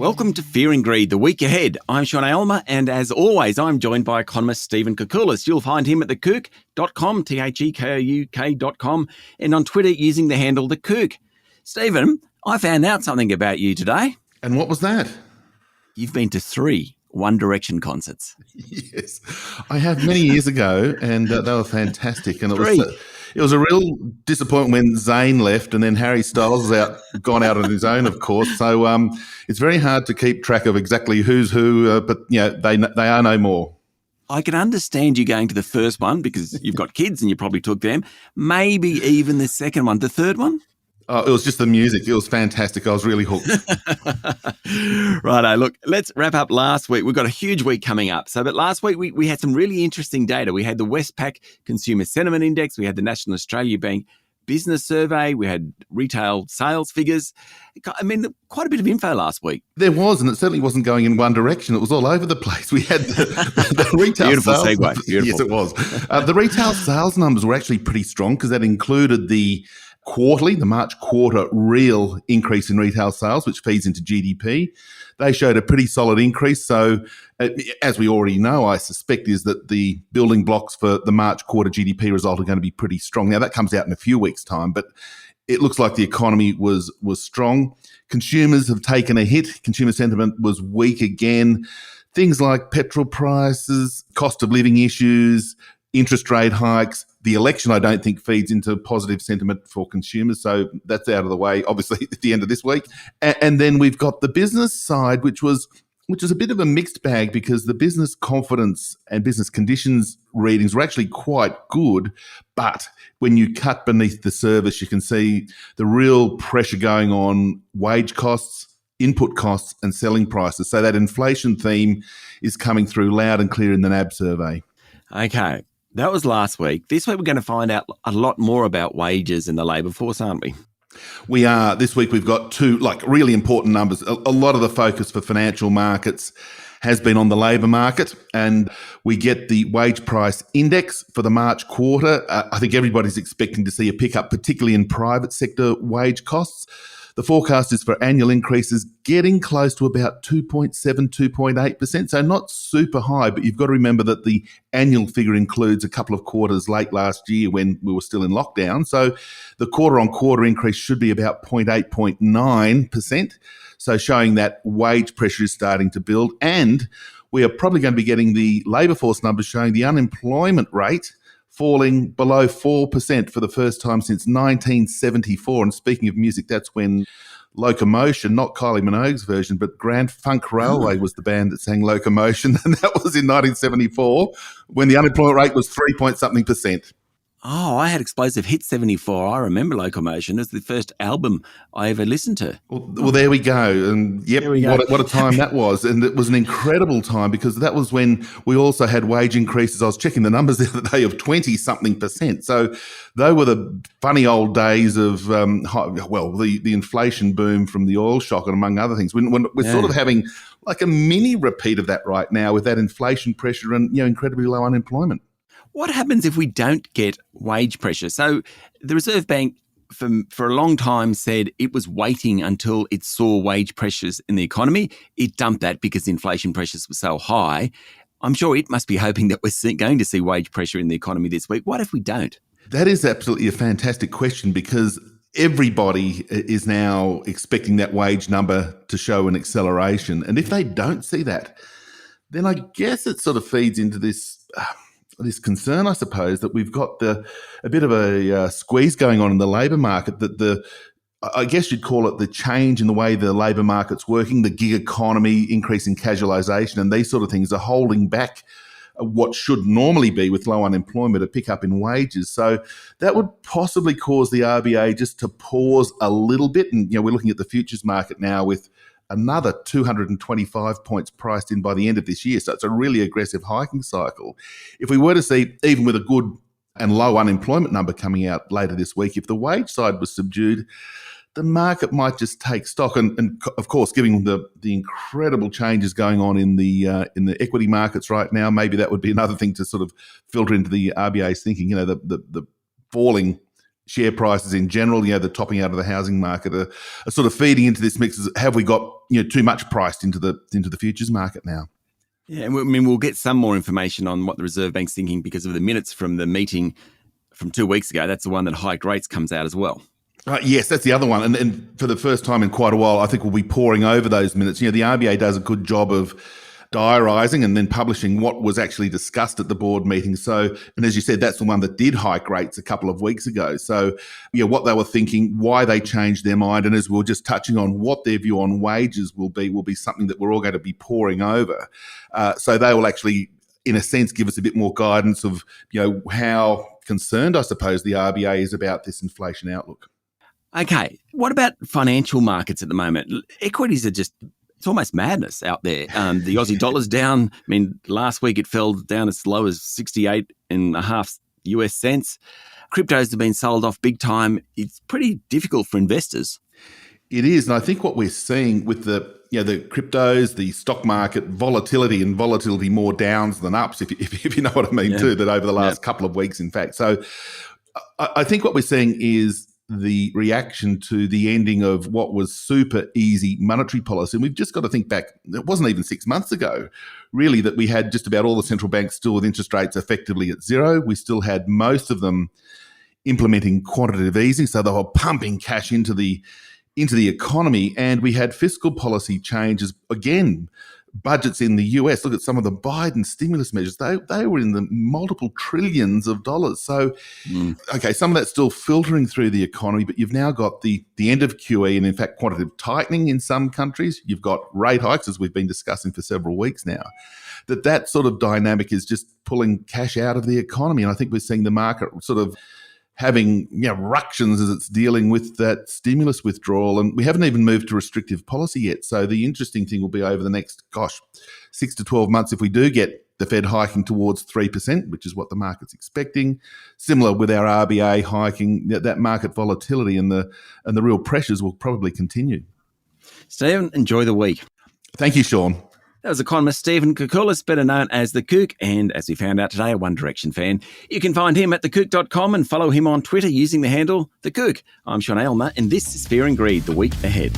Welcome to Fear and Greed, the week ahead. I'm Sean Aylmer, and as always, I'm joined by economist Stephen Koukoulas. You'll find him at thekouk.com, TheKouk.com, and on Twitter using the handle thekouk. Stephen, I found out something about you today. And what was that? You've been to 3 One Direction concerts. Yes, I have many years ago, and they were fantastic. And it was a real disappointment when Zayn left, and then Harry Styles has gone out on his own, of course. So it's very hard to keep track of exactly who's who, but they are no more. I can understand you going to the first one because you've got kids and you probably took them. Maybe even the second one. The third one? Oh, it was just the music. It was fantastic. I was really hooked. Righto. Look, let's wrap up last week. We've got a huge week coming up. But last week we had some really interesting data. We had the Westpac Consumer Sentiment Index. We had the National Australia Bank Business Survey. We had retail sales figures. I mean, quite a bit of info last week. There was, and it certainly wasn't going in one direction. It was all over the place. We had the retail Beautiful sales. Segue. Beautiful. Yes, it was. The retail sales numbers were actually pretty strong because that included the March quarter real increase in retail sales, which feeds into GDP. They showed a pretty solid increase. So as we already know, I suspect is that the building blocks for the March quarter GDP result are going to be pretty strong. Now that comes out in a few weeks' time, but it looks like the economy was strong. Consumers have taken a hit. Consumer sentiment was weak again. Things like petrol prices, cost of living issues, interest rate hikes. The election, I don't think, feeds into positive sentiment for consumers. So that's out of the way, obviously, at the end of this week. And then we've got the business side, which was a bit of a mixed bag because the business confidence and business conditions readings were actually quite good. But when you cut beneath the surface, you can see the real pressure going on wage costs, input costs and selling prices. So that inflation theme is coming through loud and clear in the NAB survey. Okay. That was last week. This week we're going to find out a lot more about wages in the labour force, aren't we? We are. This week we've got 2 really important numbers. A lot of the focus for financial markets has been on the labour market, and we get the wage price index for the March quarter. I think everybody's expecting to see a pickup, particularly in private sector wage costs. The forecast is for annual increases getting close to about 2.7, 2.8%. So not super high, but you've got to remember that the annual figure includes a couple of quarters late last year when we were still in lockdown. So the quarter-on-quarter increase should be about 0.8, 0.9%. So showing that wage pressure is starting to build. And we are probably going to be getting the labour force numbers showing the unemployment rate falling below 4% for the first time since 1974. And speaking of music, that's when Locomotion, not Kylie Minogue's version, but Grand Funk Railway was the band that sang Locomotion. And that was in 1974 when the unemployment rate was 3-point-something%. Oh, I had Explosive Hit 74. I remember Locomotion as the first album I ever listened to. Well, there we go. And yep, what a time that was. And it was an incredible time because that was when we also had wage increases. I was checking the numbers the other day of 20-something%. So they were the funny old days of, the inflation boom from the oil shock and among other things. When we're sort of having like a mini repeat of that right now with that inflation pressure and, incredibly low unemployment. What happens if we don't get wage pressure? So the Reserve Bank for a long time said it was waiting until it saw wage pressures in the economy. It dumped that because inflation pressures were so high. I'm sure it must be hoping that we're going to see wage pressure in the economy this week. What if we don't? That is absolutely a fantastic question because everybody is now expecting that wage number to show an acceleration. And if they don't see that, then I guess it sort of feeds into this concern, I suppose, that we've got a bit of a squeeze going on in the labour market, that I guess you'd call it the change in the way the labour market's working, the gig economy, increase in casualisation and these sort of things are holding back what should normally be with low unemployment, a pickup in wages. So that would possibly cause the RBA just to pause a little bit. And, we're looking at the futures market now with another 225 points priced in by the end of this year. So it's a really aggressive hiking cycle. If we were to see, even with a good and low unemployment number coming out later this week, if the wage side was subdued, the market might just take stock. And of course, given the incredible changes going on in the equity markets right now, maybe that would be another thing to sort of filter into the RBA's thinking, the falling share prices in general, the topping out of the housing market are sort of feeding into this mix. Have we got too much priced into the futures market now? Yeah, I mean, we'll get some more information on what the Reserve Bank's thinking because of the minutes from the meeting from 2 weeks ago. That's the one that hiked rates comes out as well. Yes, that's the other one. And for the first time in quite a while, I think we'll be poring over those minutes. The RBA does a good job of diarising and then publishing what was actually discussed at the board meeting. So, and as you said, that's the one that did hike rates a couple of weeks ago. So, what they were thinking, why they changed their mind, and as we were just touching on, what their view on wages will be something that we're all going to be poring over. So they will actually, in a sense, give us a bit more guidance of, how concerned, I suppose, the RBA is about this inflation outlook. Okay, what about financial markets at the moment? Equities are just, it's almost madness out there. The Aussie dollar's down. I mean, last week it fell down as low as 68.5 US cents. Cryptos have been sold off big time. It's pretty difficult for investors. It is, and I think what we're seeing with the cryptos, the stock market volatility more downs than ups, if you know what I mean, too, that over the last couple of weeks, in fact. So I think what we're seeing is the reaction to the ending of what was super easy monetary policy. And we've just got to think back, it wasn't even 6 months ago, really, that we had just about all the central banks still with interest rates effectively at zero. We still had most of them implementing quantitative easing, so they were pumping cash into the economy, and we had fiscal policy changes again. Budgets in the US, look at some of the Biden stimulus measures, they were in the multiple trillions of dollars. So, okay, some of that's still filtering through the economy, but you've now got the end of QE and, in fact, quantitative tightening in some countries. You've got rate hikes, as we've been discussing for several weeks now. That sort of dynamic is just pulling cash out of the economy. And I think we're seeing the market sort of having ructions as it's dealing with that stimulus withdrawal. And we haven't even moved to restrictive policy yet. So the interesting thing will be over the next, 6 to 12 months, if we do get the Fed hiking towards 3%, which is what the market's expecting, similar with our RBA hiking, that market volatility and the real pressures will probably continue. Stephen, enjoy the week. Thank you, Sean. That was economist Stephen Koukoulas, better known as The Kouk, and as we found out today, a One Direction fan. You can find him at thekouk.com and follow him on Twitter using the handle The Kouk. I'm Sean Aylmer, and this is Fear and Greed, the week ahead.